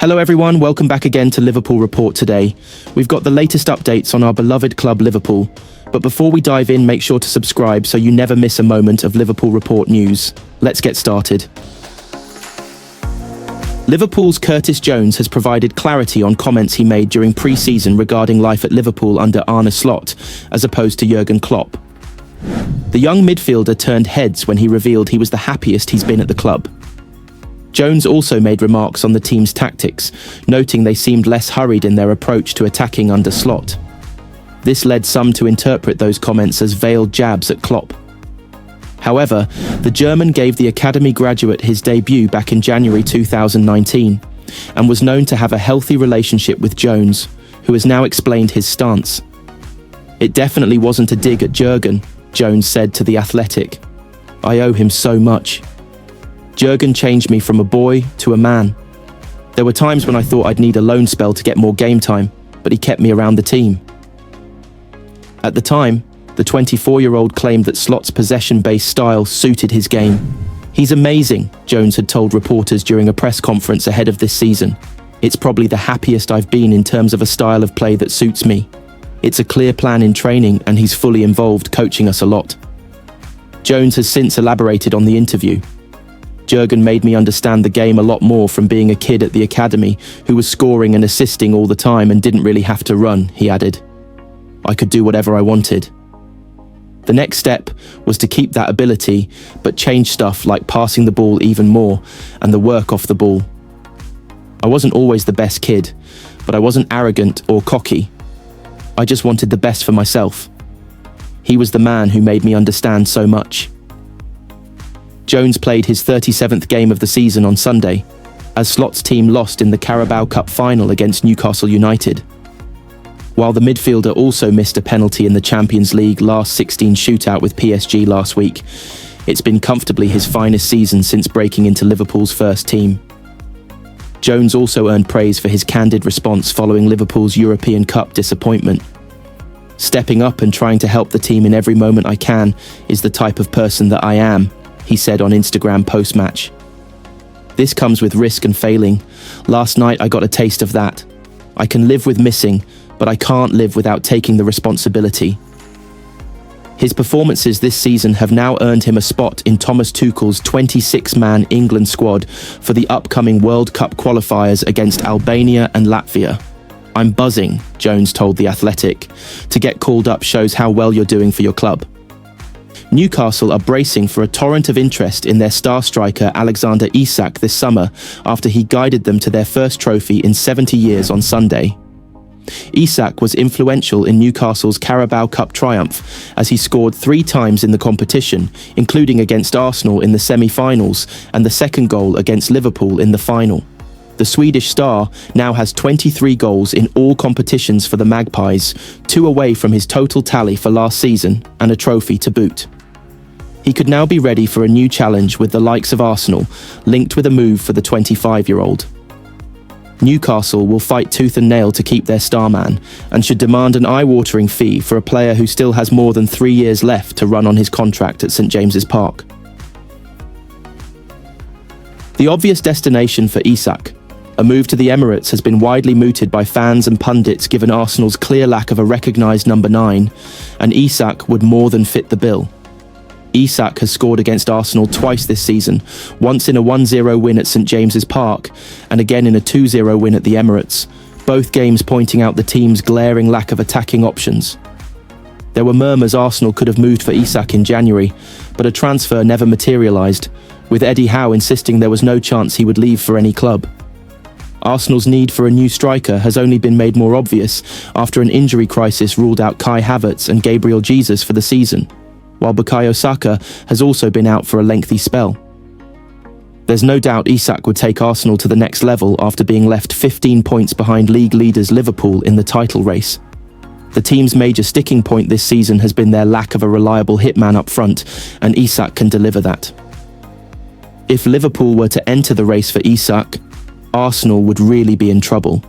Hello everyone, welcome back again to Liverpool Report today. We've got the latest updates on our beloved club Liverpool. But before we dive in, make sure to subscribe so you never miss a moment of Liverpool Report news. Let's get started. Liverpool's Curtis Jones has provided clarity on comments he made during pre-season regarding life at Liverpool under Arneslot, as opposed to Jurgen Klopp. The young midfielder turned heads when he revealed he was the happiest he's been at the club. Jones also made remarks on the team's tactics, noting they seemed less hurried in their approach to attacking under Slot. This led some to interpret those comments as veiled jabs at Klopp. However, the German gave the academy graduate his debut back in January 2019, and was known to have a healthy relationship with Jones, who has now explained his stance. "It definitely wasn't a dig at Jurgen," Jones said to The Athletic. "I owe him so much. Jurgen changed me from a boy to a man. There were times when I thought I'd need a loan spell to get more game time, but he kept me around the team." At the time, the 24-year-old claimed that Slot's possession-based style suited his game. "He's amazing," Jones had told reporters during a press conference ahead of this season. "It's probably the happiest I've been in terms of a style of play that suits me. It's a clear plan in training and he's fully involved, coaching us a lot." Jones has since elaborated on the interview. "Jurgen made me understand the game a lot more from being a kid at the academy who was scoring and assisting all the time and didn't really have to run," he added. "I could do whatever I wanted. The next step was to keep that ability, but change stuff like passing the ball even more and the work off the ball. I wasn't always the best kid, but I wasn't arrogant or cocky. I just wanted the best for myself. He was the man who made me understand so much." Jones played his 37th game of the season on Sunday, as Slot's team lost in the Carabao Cup final against Newcastle United. While the midfielder also missed a penalty in the Champions League last 16 shootout with PSG last week, it's been comfortably his finest season since breaking into Liverpool's first team. Jones also earned praise for his candid response following Liverpool's European Cup disappointment. "Stepping up and trying to help the team in every moment I can is the type of person that I am," he said on Instagram post-match. "This comes with risk and failing. Last night I got a taste of that. I can live with missing, but I can't live without taking the responsibility." His performances this season have now earned him a spot in Thomas Tuchel's 26-man England squad for the upcoming World Cup qualifiers against Albania and Latvia. "I'm buzzing," Jones told The Athletic. "To get called up shows how well you're doing for your club." Newcastle are bracing for a torrent of interest in their star striker Alexander-Isak this summer after he guided them to their first trophy in 70 years on Sunday. Isak was influential in Newcastle's Carabao Cup triumph as he scored 3 times in the competition, including against Arsenal in the semi-finals and the second goal against Liverpool in the final. The Swedish star now has 23 goals in all competitions for the Magpies, 2 away from his total tally for last season and a trophy to boot. He could now be ready for a new challenge with the likes of Arsenal, linked with a move for the 25-year-old. Newcastle will fight tooth and nail to keep their star man and should demand an eye-watering fee for a player who still has more than 3 years left to run on his contract at St James's Park. The obvious destination for Isak, a move to the Emirates, has been widely mooted by fans and pundits given Arsenal's clear lack of a recognised number 9, and Isak would more than fit the bill. Isak has scored against Arsenal twice this season, once in a 1-0 win at St James's Park and again in a 2-0 win at the Emirates, both games pointing out the team's glaring lack of attacking options. There were murmurs Arsenal could have moved for Isak in January, but a transfer never materialised, with Eddie Howe insisting there was no chance he would leave for any club. Arsenal's need for a new striker has only been made more obvious after an injury crisis ruled out Kai Havertz and Gabriel Jesus for the season, while Bukayo Saka has also been out for a lengthy spell. There's no doubt Isak would take Arsenal to the next level after being left 15 points behind league leaders Liverpool in the title race. The team's major sticking point this season has been their lack of a reliable hitman up front, and Isak can deliver that. If Liverpool were to enter the race for Isak, Arsenal would really be in trouble.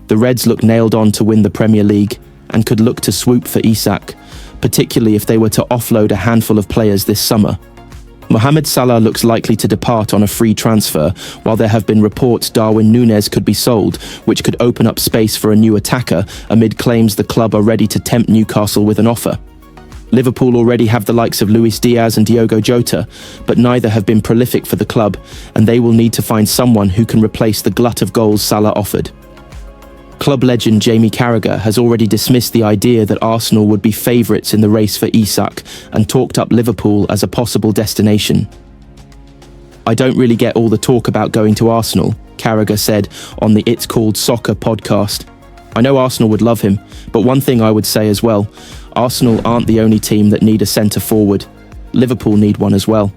The Reds look nailed on to win the Premier League and could look to swoop for Isak, particularly if they were to offload a handful of players this summer. Mohamed Salah looks likely to depart on a free transfer, while there have been reports Darwin Núñez could be sold, which could open up space for a new attacker amid claims the club are ready to tempt Newcastle with an offer. Liverpool already have the likes of Luis Diaz and Diogo Jota, but neither have been prolific for the club, and they will need to find someone who can replace the glut of goals Salah offered. Club legend Jamie Carragher has already dismissed the idea that Arsenal would be favourites in the race for Isak and talked up Liverpool as a possible destination. "I don't really get all the talk about going to Arsenal," Carragher said on the It's Called Soccer podcast. "I know Arsenal would love him, but one thing I would say as well, Arsenal aren't the only team that need a centre-forward. Liverpool need one as well.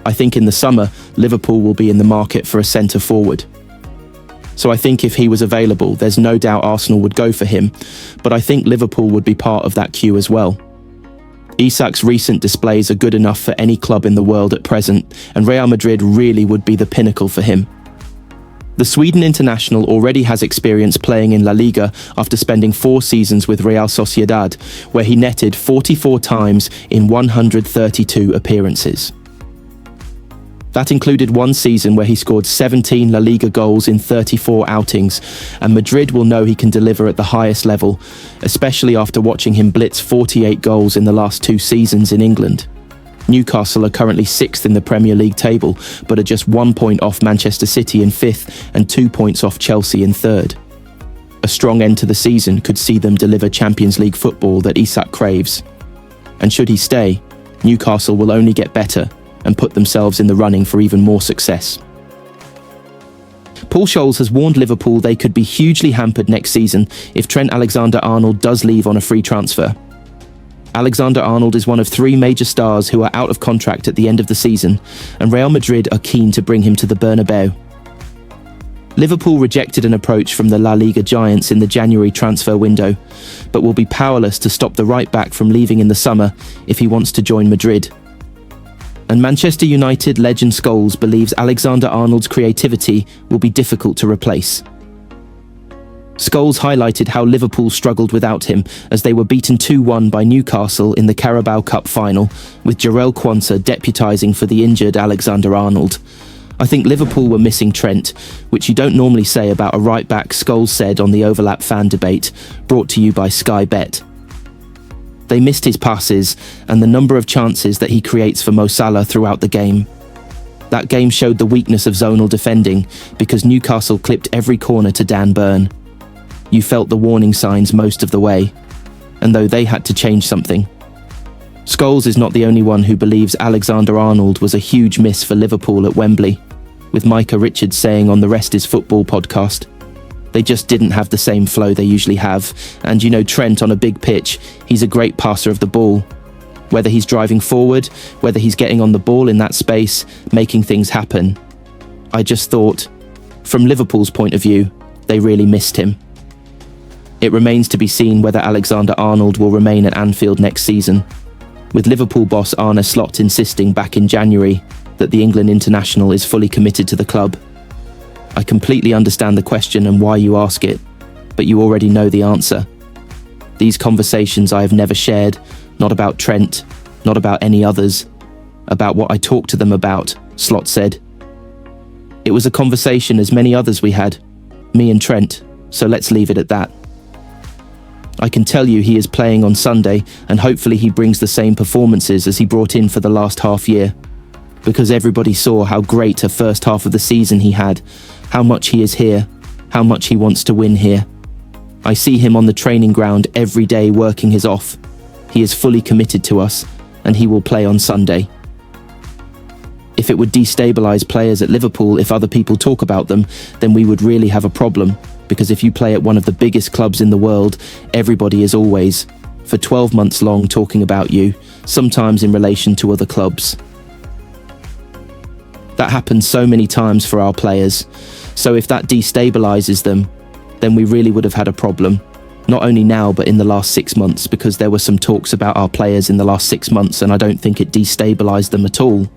I think in the summer, Liverpool will be in the market for a centre-forward. So I think if he was available, there's no doubt Arsenal would go for him, but I think Liverpool would be part of that queue as well. Isak's recent displays are good enough for any club in the world at present, and Real Madrid really would be the pinnacle for him." The Sweden international already has experience playing in La Liga after spending 4 seasons with Real Sociedad, where he netted 44 times in 132 appearances. That included one season where he scored 17 La Liga goals in 34 outings, and Madrid will know he can deliver at the highest level, especially after watching him blitz 48 goals in the last 2 seasons in England. Newcastle are currently 6th in the Premier League table, but are just 1 point off Manchester City in 5th and 2 points off Chelsea in 3rd. A strong end to the season could see them deliver Champions League football that Isak craves. And should he stay, Newcastle will only get better and put themselves in the running for even more success. Paul Scholes has warned Liverpool they could be hugely hampered next season if Trent Alexander-Arnold does leave on a free transfer. Alexander-Arnold is one of 3 major stars who are out of contract at the end of the season, and Real Madrid are keen to bring him to the Bernabeu. Liverpool rejected an approach from the La Liga giants in the January transfer window, but will be powerless to stop the right-back from leaving in the summer if he wants to join Madrid. And Manchester United legend Scholes believes Alexander-Arnold's creativity will be difficult to replace. Scholes highlighted how Liverpool struggled without him as they were beaten 2-1 by Newcastle in the Carabao Cup final, with Jarell Quansah deputising for the injured Alexander-Arnold. "I think Liverpool were missing Trent, which you don't normally say about a right-back," Scholes said on the Overlap fan debate, brought to you by Sky Bet. "They missed his passes and the number of chances that he creates for Mo Salah throughout the game. That game showed the weakness of zonal defending because Newcastle clipped every corner to Dan Burn. You felt the warning signs most of the way, and though they had to change something." Scholes is not the only one who believes Alexander-Arnold was a huge miss for Liverpool at Wembley, with Micah Richards saying on the Rest is Football podcast, "They just didn't have the same flow they usually have, and you know Trent on a big pitch, he's a great passer of the ball. Whether he's driving forward, whether he's getting on the ball in that space, making things happen. I just thought, from Liverpool's point of view, they really missed him." It remains to be seen whether Alexander-Arnold will remain at Anfield next season, with Liverpool boss Arneslot insisting back in January that the England international is fully committed to the club. I completely understand the question and why you ask it, but you already know the answer. These conversations I have never shared, not about Trent, not about any others, about what I talked to them about, Slot said. It was a conversation as many others we had, me and Trent, so let's leave it at that. I can tell you he is playing on Sunday, and hopefully he brings the same performances as he brought in for the last half year, because everybody saw how great a first half of the season he had, how much he is here, how much he wants to win here. I see him on the training ground every day working his off. He is fully committed to us, and he will play on Sunday. If it would destabilise players at Liverpool if other people talk about them, then we would really have a problem, because if you play at one of the biggest clubs in the world, everybody is always, for 12 months long, talking about you, sometimes in relation to other clubs. That happens so many times for our players, so if that destabilises them, then we really would have had a problem. Not only now, but in the last 6 months, because there were some talks about our players in the last 6 months, and I don't think it destabilised them at all.